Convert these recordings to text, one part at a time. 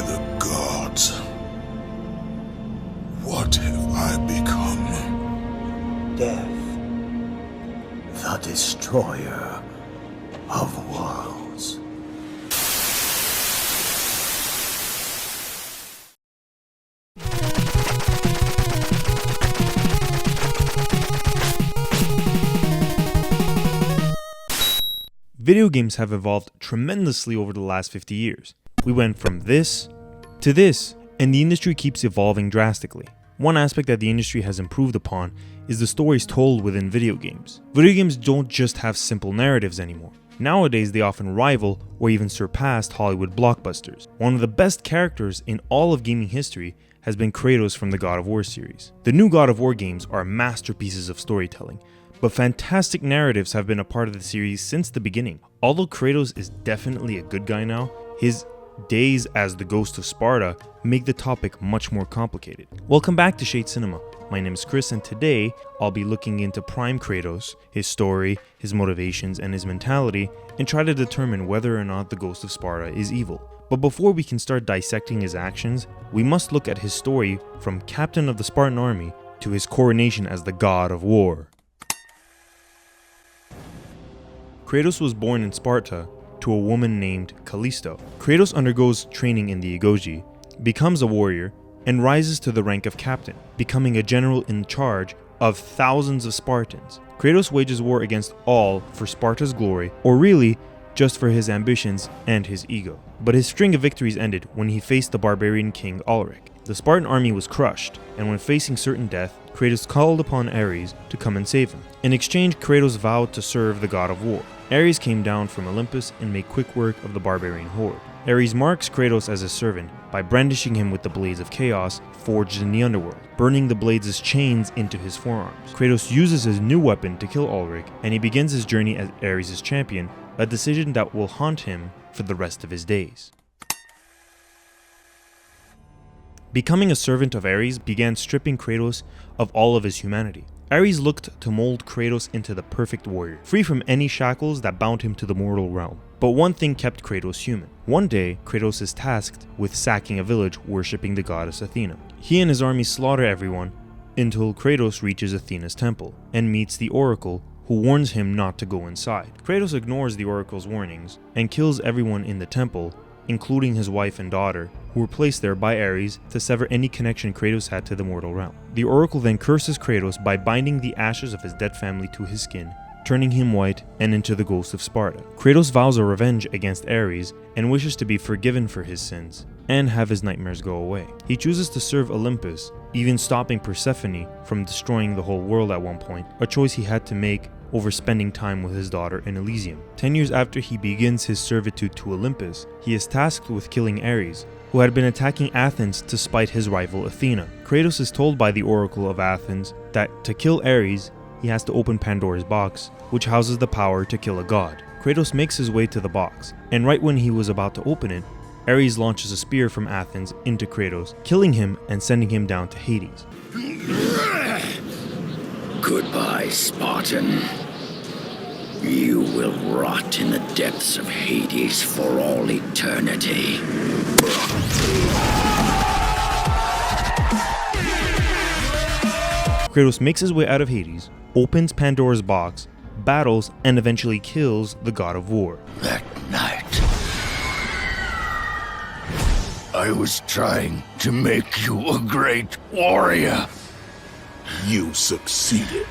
the gods. What have I become? Death, the destroyer of worlds. Video games have evolved tremendously over the last 50 years. We went from this to this, and the industry keeps evolving drastically. One aspect that the industry has improved upon is the stories told within video games. Video games don't just have simple narratives anymore. Nowadays, they often rival or even surpass Hollywood blockbusters. One of the best characters in all of gaming history has been Kratos from the God of War series. The new God of War games are masterpieces of storytelling, but fantastic narratives have been a part of the series since the beginning. Although Kratos is definitely a good guy now, his days as the Ghost of Sparta make the topic much more complicated. Welcome back to Shade Cinema. My name is Chris, and today I'll be looking into Prime Kratos, his story, his motivations, and his mentality, and try to determine whether or not the Ghost of Sparta is evil. But before we can start dissecting his actions, we must look at his story from captain of the Spartan army to his coronation as the God of War. Kratos was born in Sparta to a woman named Callisto. Kratos undergoes training in the Agoge, becomes a warrior, and rises to the rank of captain, becoming a general in charge of thousands of Spartans. Kratos wages war against all for Sparta's glory, or really, just for his ambitions and his ego. But his string of victories ended when he faced the barbarian king Ulrich. The Spartan army was crushed, and when facing certain death, Kratos called upon Ares to come and save him. In exchange, Kratos vowed to serve the god of war. Ares came down from Olympus and made quick work of the barbarian horde. Ares marks Kratos as his servant by brandishing him with the blades of chaos forged in the underworld, burning the blades as chains into his forearms. Kratos uses his new weapon to kill Ulrich, and he begins his journey as Ares' champion, a decision that will haunt him for the rest of his days. Becoming a servant of Ares began stripping Kratos of all of his humanity. Ares looked to mold Kratos into the perfect warrior, free from any shackles that bound him to the mortal realm. But one thing kept Kratos human. One day, Kratos is tasked with sacking a village worshipping the goddess Athena. He and his army slaughter everyone until Kratos reaches Athena's temple and meets the oracle, who warns him not to go inside. Kratos ignores the oracle's warnings and kills everyone in the temple, including his wife and daughter, who were placed there by Ares to sever any connection Kratos had to the mortal realm. The oracle then curses Kratos by binding the ashes of his dead family to his skin, turning him white and into the ghost of Sparta. Kratos vows a revenge against Ares and wishes to be forgiven for his sins and have his nightmares go away. He chooses to serve Olympus, even stopping Persephone from destroying the whole world at one point, a choice he had to make over spending time with his daughter in Elysium. 10 years after he begins his servitude to Olympus, he is tasked with killing Ares, who had been attacking Athens to spite his rival Athena. Kratos is told by the Oracle of Athens that to kill Ares, he has to open Pandora's box, which houses the power to kill a god. Kratos makes his way to the box, and right when he was about to open it, Ares launches a spear from Athens into Kratos, killing him and sending him down to Hades. Goodbye, Spartan. You will rot in the depths of Hades for all eternity. Kratos makes his way out of Hades, opens Pandora's box, battles, and eventually kills the god of war. That night, I was trying to make you a great warrior. You succeeded.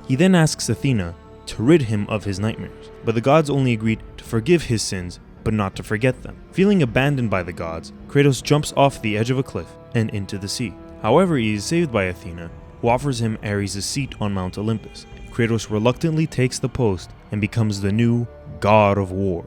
He then asks Athena to rid him of his nightmares, but the gods only agreed to forgive his sins, but not to forget them. Feeling abandoned by the gods, Kratos jumps off the edge of a cliff and into the sea. However, he is saved by Athena, who offers him Ares' seat on Mount Olympus. Kratos reluctantly takes the post and becomes the new God of War.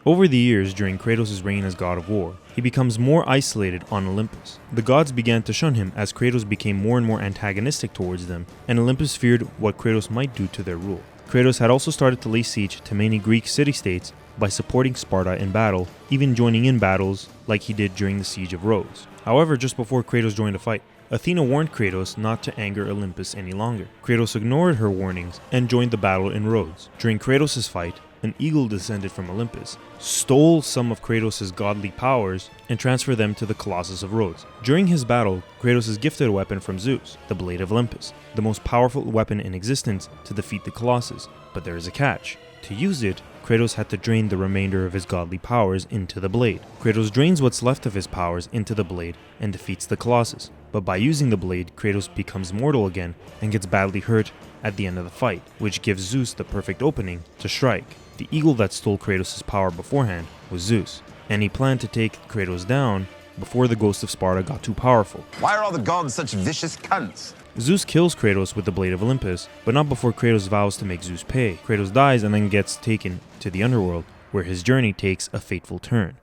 Over the years during Kratos' reign as God of War, he becomes more isolated on Olympus. The gods began to shun him as Kratos became more and more antagonistic towards them, and Olympus feared what Kratos might do to their rule. Kratos had also started to lay siege to many Greek city-states by supporting Sparta in battle, even joining in battles like he did during the siege of Rhodes. However, just before Kratos joined the fight, Athena warned Kratos not to anger Olympus any longer. Kratos ignored her warnings and joined the battle in Rhodes. During Kratos' fight, an eagle descended from Olympus, stole some of Kratos' godly powers and transferred them to the Colossus of Rhodes. During his battle, Kratos is gifted a weapon from Zeus, the Blade of Olympus, the most powerful weapon in existence to defeat the Colossus. But there is a catch. To use it, Kratos had to drain the remainder of his godly powers into the blade. Kratos drains what's left of his powers into the blade and defeats the Colossus. But by using the blade, Kratos becomes mortal again and gets badly hurt at the end of the fight, which gives Zeus the perfect opening to strike. The eagle that stole Kratos' power beforehand was Zeus, and he planned to take Kratos down before the ghost of Sparta got too powerful. Why are all the gods such vicious cunts? Zeus kills Kratos with the Blade of Olympus, but not before Kratos vows to make Zeus pay. Kratos dies and then gets taken to the underworld, where his journey takes a fateful turn.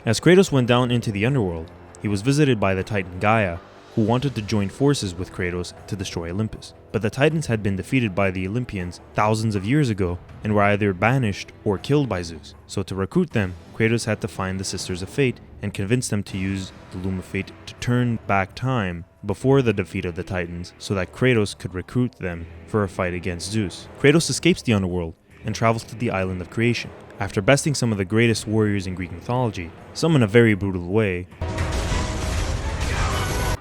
As Kratos went down into the underworld, he was visited by the Titan Gaia, who wanted to join forces with Kratos to destroy Olympus. But the Titans had been defeated by the Olympians thousands of years ago and were either banished or killed by Zeus. So to recruit them, Kratos had to find the Sisters of Fate and convince them to use the Loom of Fate to turn back time before the defeat of the Titans so that Kratos could recruit them for a fight against Zeus. Kratos escapes the underworld and travels to the island of creation. After besting some of the greatest warriors in Greek mythology, some in a very brutal way,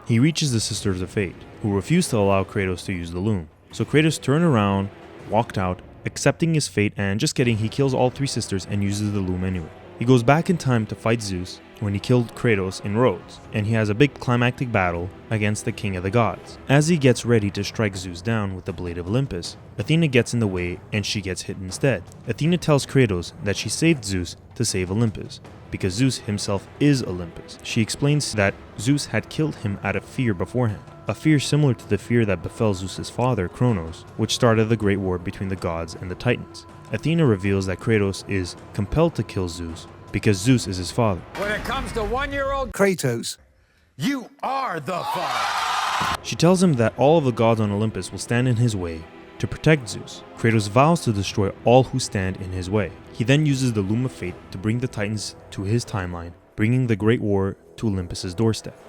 he reaches the Sisters of Fate, who refuse to allow Kratos to use the loom. So Kratos turned around, walked out, accepting his fate, and just kidding, he kills all three sisters and uses the loom anyway. He goes back in time to fight Zeus when he killed Kratos in Rhodes, and he has a big climactic battle against the king of the gods. As he gets ready to strike Zeus down with the Blade of Olympus, Athena gets in the way and she gets hit instead. Athena tells Kratos that she saved Zeus to save Olympus, because Zeus himself is Olympus. She explains that Zeus had killed him out of fear beforehand, a fear similar to the fear that befell Zeus' father, Kronos, which started the great war between the gods and the Titans. Athena reveals that Kratos is compelled to kill Zeus because Zeus is his father. When it comes to one-year-old Kratos, you are the father. She tells him that all of the gods on Olympus will stand in his way to protect Zeus. Kratos vows to destroy all who stand in his way. He then uses the Loom of Fate to bring the Titans to his timeline, bringing the Great War to Olympus' doorstep.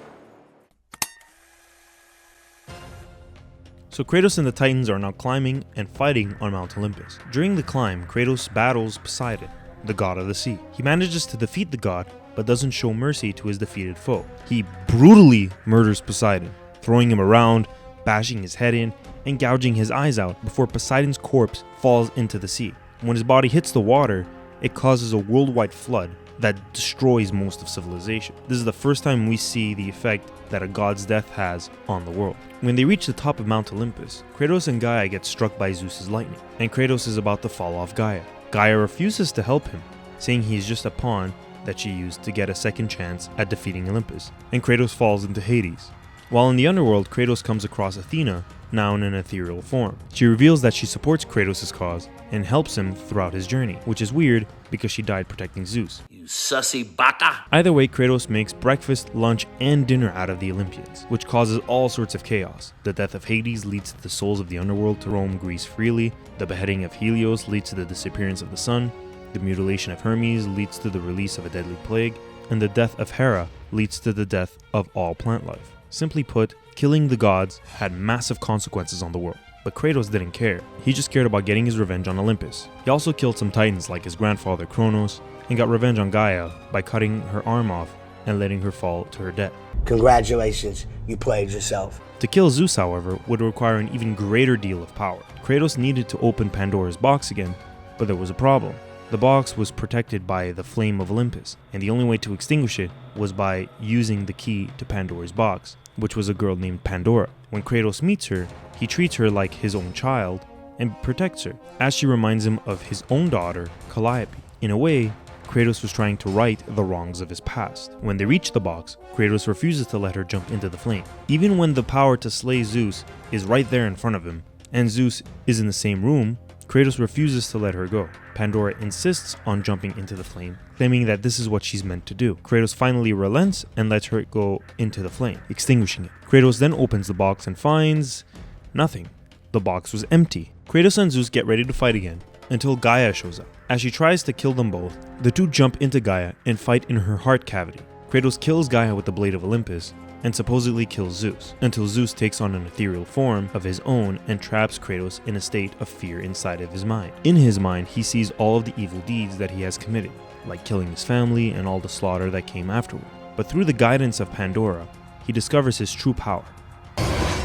So Kratos and the Titans are now climbing and fighting on Mount Olympus. During the climb, Kratos battles Poseidon, the god of the sea. He manages to defeat the god, but doesn't show mercy to his defeated foe. He brutally murders Poseidon, throwing him around, bashing his head in, and gouging his eyes out before Poseidon's corpse falls into the sea. When his body hits the water, it causes a worldwide flood that destroys most of civilization. This is the first time we see the effect that a god's death has on the world. When they reach the top of Mount Olympus, Kratos and Gaia get struck by Zeus' lightning, and Kratos is about to fall off Gaia. Gaia refuses to help him, saying he is just a pawn that she used to get a second chance at defeating Olympus, and Kratos falls into Hades. While in the underworld, Kratos comes across Athena, now in an ethereal form. She reveals that she supports Kratos' cause and helps him throughout his journey, which is weird because she died protecting Zeus. You sussy bata! Either way, Kratos makes breakfast, lunch, and dinner out of the Olympians, which causes all sorts of chaos. The death of Hades leads to the souls of the underworld to roam Greece freely, the beheading of Helios leads to the disappearance of the sun, the mutilation of Hermes leads to the release of a deadly plague, and the death of Hera leads to the death of all plant life. Simply put, killing the gods had massive consequences on the world, but Kratos didn't care. He just cared about getting his revenge on Olympus. He also killed some titans like his grandfather Kronos, and got revenge on Gaia by cutting her arm off and letting her fall to her death. Congratulations, you played yourself. To kill Zeus, however, would require an even greater deal of power. Kratos needed to open Pandora's box again, but there was a problem. The box was protected by the flame of Olympus, and the only way to extinguish it was by using the key to Pandora's box, which was a girl named Pandora. When Kratos meets her, he treats her like his own child and protects her, as she reminds him of his own daughter, Calliope. In a way, Kratos was trying to right the wrongs of his past. When they reach the box, Kratos refuses to let her jump into the flame. Even when the power to slay Zeus is right there in front of him, and Zeus is in the same room, Kratos refuses to let her go. Pandora insists on jumping into the flame, claiming that this is what she's meant to do. Kratos finally relents and lets her go into the flame, extinguishing it. Kratos then opens the box and finds nothing. The box was empty. Kratos and Zeus get ready to fight again, until Gaia shows up. As she tries to kill them both, the two jump into Gaia and fight in her heart cavity. Kratos kills Gaia with the Blade of Olympus, and supposedly kills Zeus, until Zeus takes on an ethereal form of his own and traps Kratos in a state of fear inside of his mind. In his mind, he sees all of the evil deeds that he has committed, like killing his family and all the slaughter that came afterward. But through the guidance of Pandora, he discovers his true power.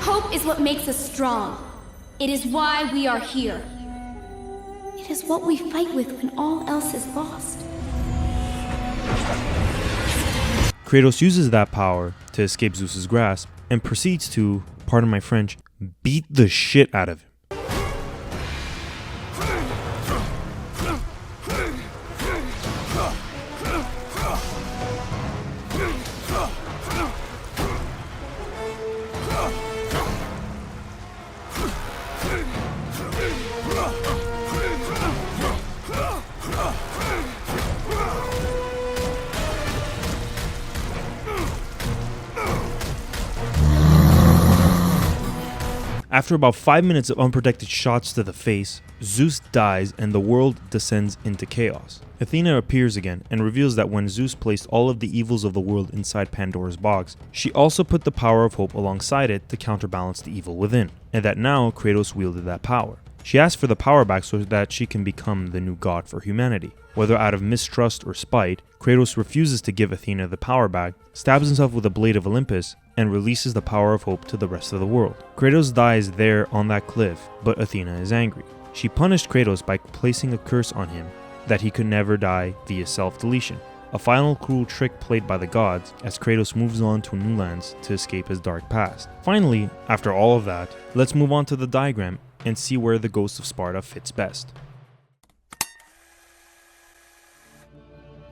Hope is what makes us strong. It is why we are here. It is what we fight with when all else is lost. Kratos uses that power to escape Zeus's grasp and proceeds to, pardon my French, beat the shit out of him. After about 5 minutes of unprotected shots to the face, Zeus dies and the world descends into chaos. Athena appears again and reveals that when Zeus placed all of the evils of the world inside Pandora's box, she also put the power of hope alongside it to counterbalance the evil within, and that now Kratos wielded that power. She asks for the power back so that she can become the new god for humanity. Whether out of mistrust or spite, Kratos refuses to give Athena the power back, stabs himself with a blade of Olympus, and releases the power of hope to the rest of the world. Kratos dies there on that cliff, but Athena is angry. She punished Kratos by placing a curse on him that he could never die via self-deletion, a final cruel trick played by the gods as Kratos moves on to new lands to escape his dark past. Finally, after all of that, let's move on to the diagram and see where the Ghost of Sparta fits best.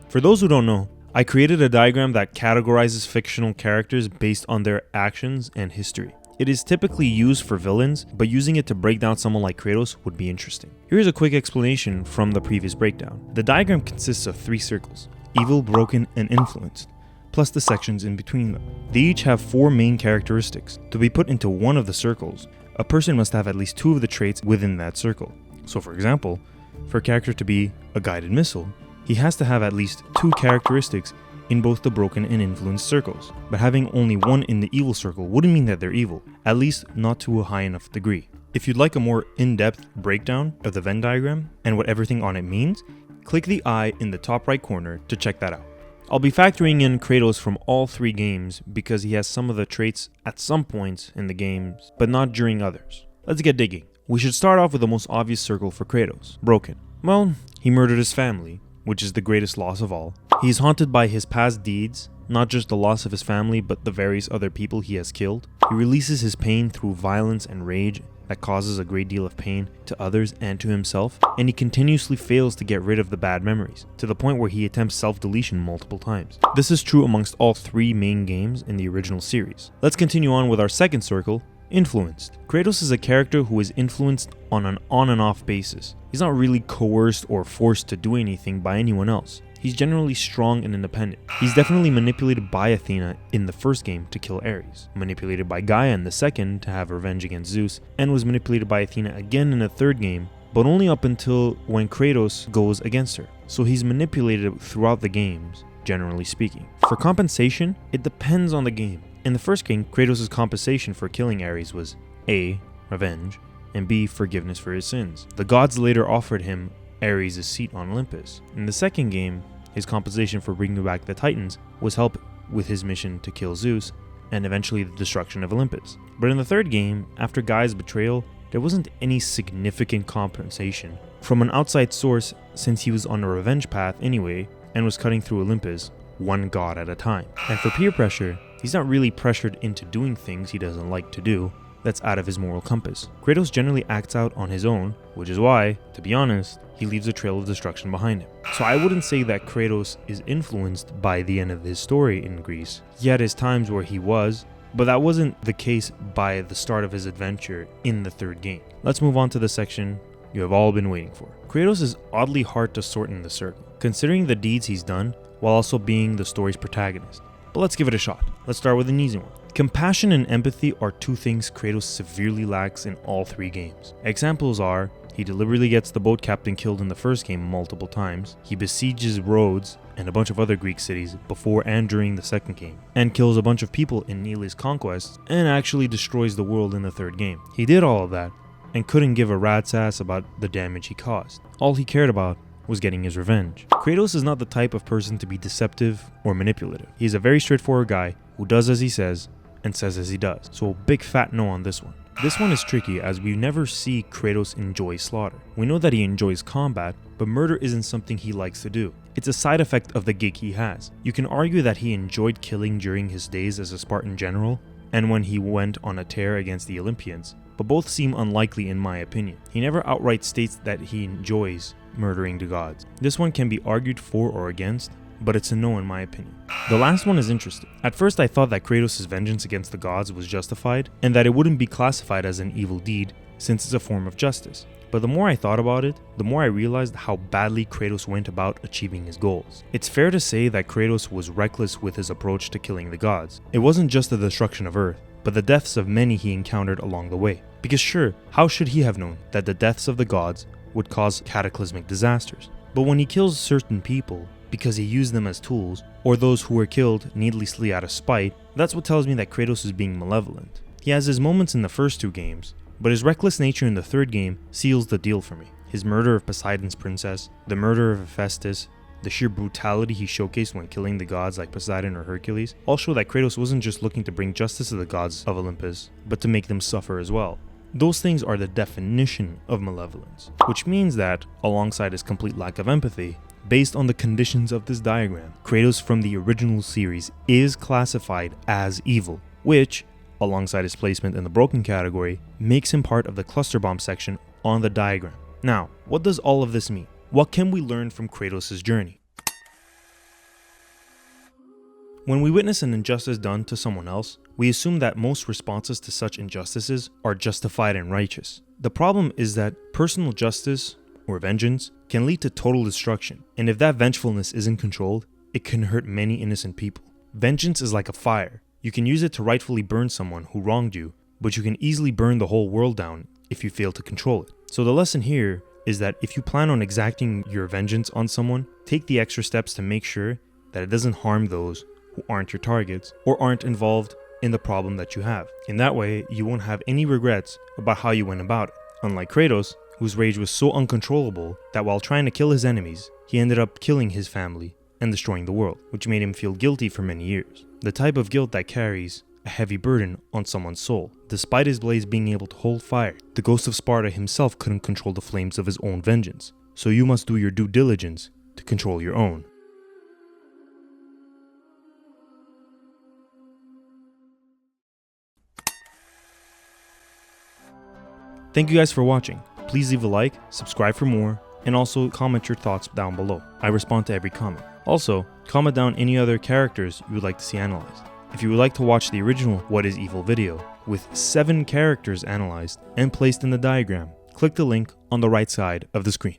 For those who don't know, I created a diagram that categorizes fictional characters based on their actions and history. It is typically used for villains, but using it to break down someone like Kratos would be interesting. Here's a quick explanation from the previous breakdown. The diagram consists of 3 circles: evil, broken, and influenced, plus the sections in between them. They each have 4 main characteristics. To be put into one of the circles, a person must have at least 2 of the traits within that circle. So for example, for a character to be a guided missile, he has to have at least 2 characteristics in both the broken and influenced circles. But having only 1 in the evil circle wouldn't mean that they're evil, at least not to a high enough degree. If you'd like a more in-depth breakdown of the Venn diagram and what everything on it means, click the eye in the top right corner to check that out. I'll be factoring in Kratos from all 3 games because he has some of the traits at some points in the games, but not during others. Let's get digging. We should start off with the most obvious circle for Kratos, broken. Well, he murdered his family, which is the greatest loss of all. He is haunted by his past deeds, not just the loss of his family, but the various other people he has killed. He releases his pain through violence and rage that causes a great deal of pain to others and to himself, and he continuously fails to get rid of the bad memories, to the point where he attempts self-deletion multiple times. This is true amongst all 3 main games in the original series. Let's continue on with our second circle, influenced. Kratos is a character who is influenced on an on and off basis. He's not really coerced or forced to do anything by anyone else. He's generally strong and independent. He's definitely manipulated by Athena in the first game to kill Ares, manipulated by Gaia in the second to have revenge against Zeus, and was manipulated by Athena again in the third game, but only up until when Kratos goes against her. So he's manipulated throughout the games, generally speaking. For compensation, it depends on the game. In the first game, Kratos' compensation for killing Ares was A, revenge, and B, forgiveness for his sins. The gods later offered him Ares' seat on Olympus. In the second game, his compensation for bringing back the Titans was help with his mission to kill Zeus and eventually the destruction of Olympus. But in the third game, after Gaia's betrayal, there wasn't any significant compensation from an outside source since he was on a revenge path anyway and was cutting through Olympus one god at a time. And for peer pressure, he's not really pressured into doing things he doesn't like to do that's out of his moral compass. Kratos generally acts out on his own, which is why, to be honest, he leaves a trail of destruction behind him. So I wouldn't say that Kratos is influenced by the end of his story in Greece. He had his times where he was, but that wasn't the case by the start of his adventure in the third game. Let's move on to the section you have all been waiting for. Kratos is oddly hard to sort in the circle, considering the deeds he's done while also being the story's protagonist. But let's give it a shot. Let's start with an easy one. Compassion and empathy are 2 things Kratos severely lacks in all 3 games. Examples are, He deliberately gets the boat captain killed in the first game multiple times. He besieges Rhodes and a bunch of other Greek cities before and during the second game, and kills a bunch of people in Neely's conquests, and actually destroys the world in the third game. He did all of that, and couldn't give a rat's ass about the damage he caused. All he cared about was getting his revenge. Kratos is not the type of person to be deceptive or manipulative. He's a very straightforward guy who does as he says and says as he does. So a big fat no on this one. This one is tricky as we never see Kratos enjoy slaughter. We know that he enjoys combat, but murder isn't something he likes to do. It's a side effect of the gig he has. You can argue that he enjoyed killing during his days as a Spartan general and when he went on a tear against the Olympians, but both seem unlikely in my opinion. He never outright states that he enjoys murdering the gods. This one can be argued for or against, but it's a no in my opinion. The last one is interesting. At first I thought that Kratos' vengeance against the gods was justified, and that it wouldn't be classified as an evil deed since it's a form of justice. But the more I thought about it, the more I realized how badly Kratos went about achieving his goals. It's fair to say that Kratos was reckless with his approach to killing the gods. It wasn't just the destruction of Earth, but the deaths of many he encountered along the way. Because sure, how should he have known that the deaths of the gods would cause cataclysmic disasters? But when he kills certain people because he used them as tools, or those who were killed needlessly out of spite, that's what tells me that Kratos is being malevolent. He has his moments in the first two games, but his reckless nature in the third game seals the deal for me. His murder of Poseidon's princess, the murder of Hephaestus, the sheer brutality he showcased when killing the gods like Poseidon or Hercules, all show that Kratos wasn't just looking to bring justice to the gods of Olympus, but to make them suffer as well. Those things are the definition of malevolence, which means that, alongside his complete lack of empathy, based on the conditions of this diagram, Kratos from the original series is classified as evil, which, alongside his placement in the broken category, makes him part of the cluster bomb section on the diagram. Now, what does all of this mean? What can we learn from Kratos' journey? When we witness an injustice done to someone else, we assume that most responses to such injustices are justified and righteous. The problem is that personal justice, or vengeance, can lead to total destruction, and if that vengefulness isn't controlled, it can hurt many innocent people. Vengeance is like a fire. You can use it to rightfully burn someone who wronged you, but you can easily burn the whole world down if you fail to control it. So the lesson here is that if you plan on exacting your vengeance on someone, take the extra steps to make sure that it doesn't harm those who aren't your targets or aren't involved in the problem that you have. In that way, you won't have any regrets about how you went about it. Unlike Kratos, whose rage was so uncontrollable that while trying to kill his enemies, he ended up killing his family and destroying the world, which made him feel guilty for many years. The type of guilt that carries a heavy burden on someone's soul. Despite his blades being able to hold fire, the ghost of Sparta himself couldn't control the flames of his own vengeance, so you must do your due diligence to control your own. Thank you guys for watching. Please leave a like, subscribe for more, and also comment your thoughts down below. I respond to every comment. Also, comment down any other characters you would like to see analyzed. If you would like to watch the original What is Evil video, with 7 characters analyzed and placed in the diagram, click the link on the right side of the screen.